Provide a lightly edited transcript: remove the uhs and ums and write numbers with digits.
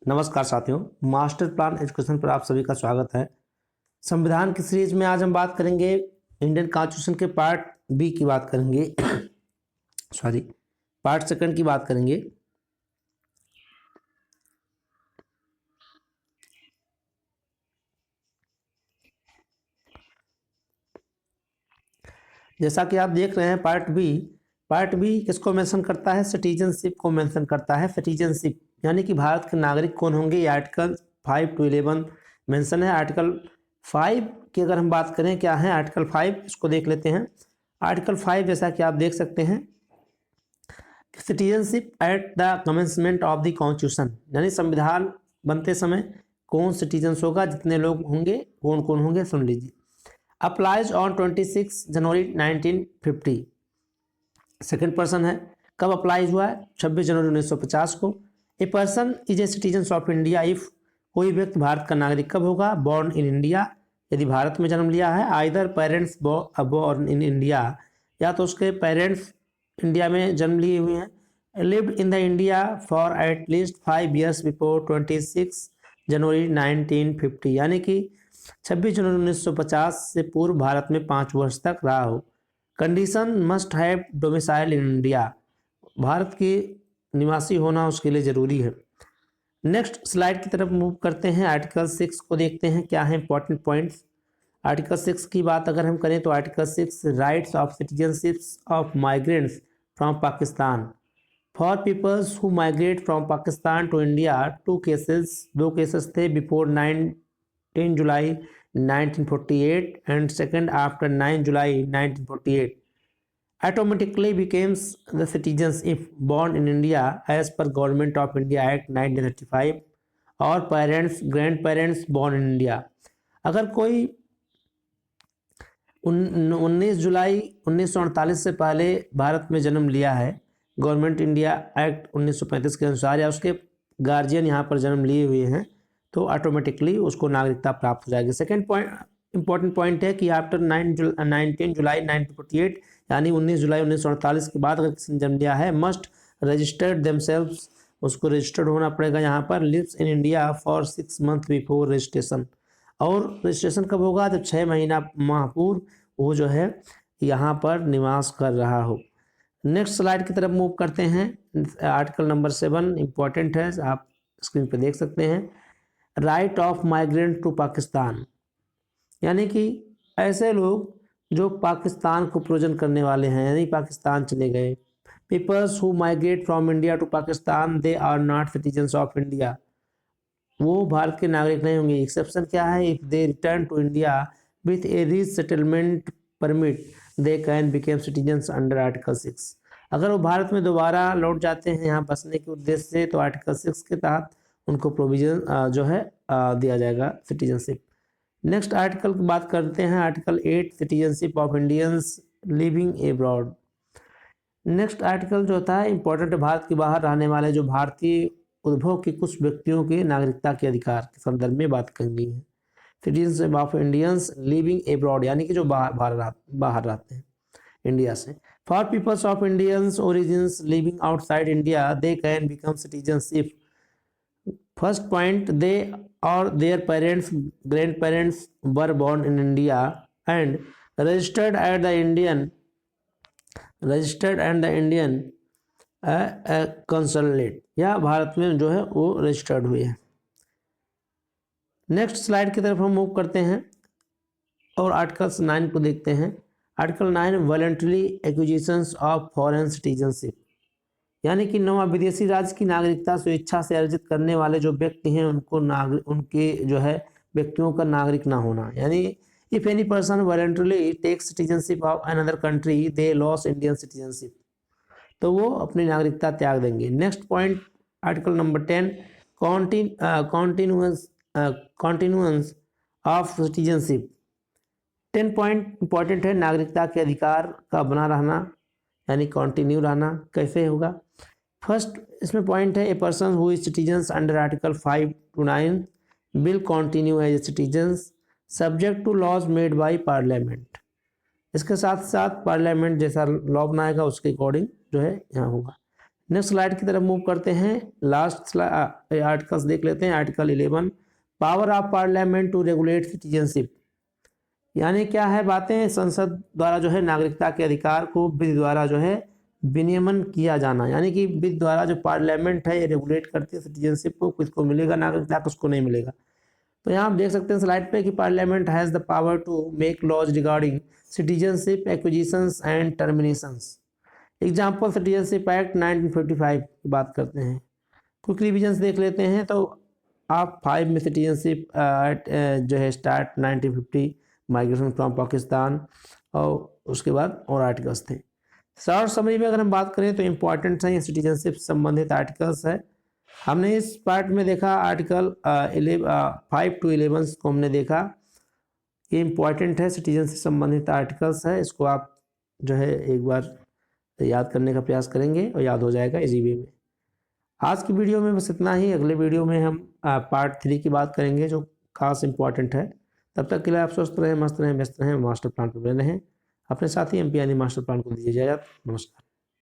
नमस्कार साथियों, master plan education पर आप सभी का स्वागत है। संविधान की सीरीज में आज हम बात करेंगे इंडियन कॉन्स्टिट्यूशन के पार्ट बी की बात करेंगे सॉरी पार्ट सेकंड की बात करेंगे। जैसा कि आप देख रहे हैं पार्ट बी किसको मेंशन करता है? सिटीजनशिप को मेंशन करता है। सिटीजनशिप यानी कि भारत के नागरिक कौन होंगे, ये आर्टिकल 5 to 11 मेंशन है। आर्टिकल 5 की अगर हम बात करें, क्या है आर्टिकल 5, इसको देख लेते हैं। आर्टिकल 5 जैसा कि आप देख सकते हैं, citizenship at the commencement of the constitution, यानी संविधान बनते समय कौन सिटीजन्स होगा, जितने लोग होंगे, कौन कौन होंगे, सुन लीजिए। Applies on 26 January 1950, second person है। कब अप्लाइज हुआ है? 26 जनवरी 1950 को। A person is a citizen of India if, कोई व्यक्ति भारत का नागरिक कब होगा? बॉर्न इन इंडिया, यदि भारत में जन्म लिया है। Either parents born in India, या तो उसके पेरेंट्स इंडिया में जन्म लिए हुए हैं। Lived in the India for at least 5 years before 26 जनवरी 1950, यानी कि 26 जनवरी 1950 से पूर्व भारत में 5 वर्ष तक रहा हो। Condition must have domicile in India, Bharat की निवासी होना उसके लिए जरूरी है। नेक्स्ट स्लाइड की तरफ मूव करते हैं। आर्टिकल 6 को देखते हैं, क्या है इंपॉर्टेंट पॉइंट्स। आर्टिकल 6 की बात अगर हम करें तो article 6 rights of citizenships of migrants from Pakistan for peoples who migrate from Pakistan to India. दो केसेस थे, before 9 July 1948 and second after 9 July 1948, automatically becomes the citizens if born in India as per Government of India Act 1935 और parents grand born in India। अगर कोई 19 जुलाई 1948 से पहले भारत में जन्म लिया है, गवर्नमेंट इंडिया एक्ट 1935 के अनुसार, या उसके गार्जियन यहाँ पर जन्म लिए हुए हैं, तो ऑटोमेटिकली उसको नागरिकता प्राप्त हो जाएगी। सेकेंड पॉइंट, इंपॉर्टेंट पॉइंट है कि आफ्टर 19 जुलाई 1948, यानी 19 जुलाई 1948 के बाद अगर किसी ने जन्म लिया है, मस्ट रजिस्टर्ड देमसेल्व्स, उसको रजिस्टर्ड होना पड़ेगा यहाँ पर। Lives in India for 6 months before registration, और रजिस्ट्रेशन कब होगा? जब 6 माह पूर्व वो जो है यहाँ पर निवास कर रहा हो। नेक्स्ट स्लाइड की तरफ मूव करते हैं। आर्टिकल नंबर 7 इंपॉर्टेंट है, आप स्क्रीन पर देख सकते हैं। Right of migrant to Pakistan, यानी कि ऐसे लोग जो पाकिस्तान को प्रोजन करने वाले हैं, यानी पाकिस्तान चले गए। Peoples who migrate from India to Pakistan they are not citizens of India, वो भारत के नागरिक नहीं होंगे। एक्सेप्शन क्या है? If they return to India with a resettlement permit they can became citizens under article 6। अगर वो भारत में दोबारा लौट जाते हैं यहाँ बसने के उद्देश्य से, तो आर्टिकल 6 के तहत उनको प्रोविजन जो है दिया जाएगा सिटीजनशिप। नेक्स्ट आर्टिकल की बात करते हैं, article 8 citizenship of Indians living abroad. Next article जो होता है इंपॉर्टेंट, भारत के बाहर रहने वाले जो भारतीय उद्भव के कुछ व्यक्तियों के नागरिकता के अधिकार के संदर्भ में बात की गई है। Citizenship of Indians living abroad, यानी कि जो बाहर रहते हैं इंडिया से। For peoples of Indians origins living outside India they can become citizenship. First point, they और their parents grandparents were born in India and registered at the Indian consulate, या भारत में जो है वो रजिस्टर्ड हुए हैं। नेक्स्ट स्लाइड की तरफ हम मूव करते हैं और आर्टिकल 9 को देखते हैं। Article 9 voluntary acquisitions of foreign citizenship, यानी कि नवा विदेशी राज्य की नागरिकता स्वेच्छा से अर्जित करने वाले जो व्यक्ति हैं उनको उनके जो है व्यक्तियों का नागरिक ना होना। यानी if any person voluntarily takes citizenship of another country they lose Indian citizenship, तो वो अपनी नागरिकता त्याग देंगे। Next point, article number 10 continuance of citizenship. 10 point important है, नागरिकता के अधिकार का बना रहना, यानी कंटिन्यू रहना। कैसे होगा? फर्स्ट इसमें पॉइंट है, a person who is citizens under article 5 to 9 will continue as a citizens subject to laws made by parliament. इसके साथ साथ पार्लियामेंट जैसा लॉ बनाएगा उसके अकॉर्डिंग जो है यहाँ होगा। नेक्स्ट स्लाइड की तरफ मूव करते हैं। लास्ट आर्टिकल्स देख लेते हैं। Article 11, power of parliament to regulate citizenship, यानी क्या है बातें, संसद द्वारा जो है नागरिकता के अधिकार को विधि द्वारा जो है विनियमन किया जाना, यानी कि विधि द्वारा जो पार्लियामेंट है ये रेगुलेट करती है सिटीजनशिप को, किसको मिलेगा नागरिकता, किसको नहीं मिलेगा। तो यहाँ आप देख सकते हैं स्लाइड पे कि parliament has the power to make laws regarding citizenship acquisitions and terminations. Example citizenship act 1955 की बात करते हैं। कुछ रिविजन्स देख लेते हैं। तो आप 5 में सिटीजनशिप जो है स्टार्ट 1950, माइग्रेशन फ्रॉम पाकिस्तान, और उसके बाद और आर्टिकल्स थे। शॉर्ट समरी में अगर हम बात करें तो इम्पॉर्टेंट है ये सिटीजनशिप संबंधित आर्टिकल्स है। हमने इस पार्ट में देखा आर्टिकल 5 to 11 को हमने देखा, ये इम्पॉर्टेंट है, सिटीजन से संबंधित आर्टिकल्स है। इसको आप जो है एक बार याद करने का प्रयास करेंगे और याद हो जाएगा इजी वे में। आज की वीडियो में बस इतना ही। अगले वीडियो में हम पार्ट 3 की बात करेंगे जो खास इंपॉर्टेंट है। तब तक के लिए आप स्वस्थ रहें, मस्त रहें, व्यस्त रहें, मास्टर प्लान पर बने रहें। अपने साथी MP यानी मास्टर प्लान को दीजिए इजाज़त। नमस्कार।